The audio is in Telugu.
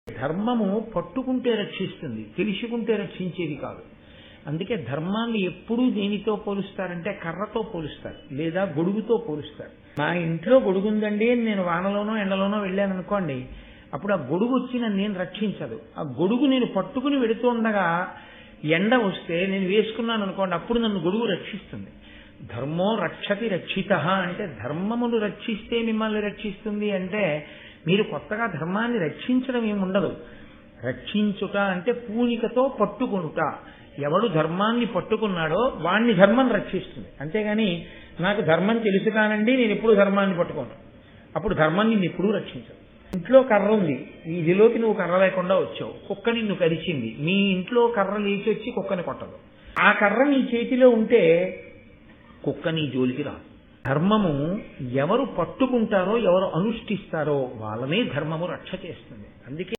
ధర్మము పట్టుకుంటే రక్షిస్తుంది, తెలుసుకుంటే రక్షించేది కాదు. అందుకే ధర్మాన్ని ఎప్పుడూ దేనితో పోలుస్తారంటే కర్రతో పోలుస్తారు, లేదా గొడుగుతో పోలుస్తారు. నా ఇంట్లో గొడుగు ఉందండి అని నేను వానలోనో ఎండలోనో వెళ్ళాను అనుకోండి, అప్పుడు ఆ గొడుగు వచ్చి నన్ను నేను రక్షించదు. ఆ గొడుగు నేను పట్టుకుని వెడుతుండగా ఎండ వస్తే నేను వేసుకున్నాను అనుకోండి, అప్పుడు నన్ను గొడుగు రక్షిస్తుంది. ధర్మో రక్షతి రక్షిత అంటే ధర్మమును రక్షిస్తే మిమ్మల్ని రక్షిస్తుంది అంటే మీరు కొత్తగా ధర్మాన్ని రక్షించడం ఏముండదు. రక్షించుట అంటే పూనికతో పట్టుకొనుట. ఎవడు ధర్మాన్ని పట్టుకున్నాడో వాణ్ణి ధర్మం రక్షిస్తుంది. అంతేగాని నాకు ధర్మం తెలుసు కానండి నేను ఎప్పుడు ధర్మాన్ని పట్టుకోను, అప్పుడు ధర్మం నిన్ను ఎప్పుడూ రక్షించదు. ఇంట్లో కర్ర ఉంది, వీధిలోకి నువ్వు కర్ర లేకుండా వచ్చావు, కుక్క నిన్ను కరిచింది, మీ ఇంట్లో కర్ర లేచి వచ్చి కుక్కని కొట్టదు. ఆ కర్ర నీ చేతిలో ఉంటే కుక్క నీ జోలికి రాదు. ధర్మము ఎవరు పట్టుకుంటారో ఎవరు అనుష్ఠిస్తారో వాళ్ళనే ధర్మము రక్ష చేస్తుంది. అందుకే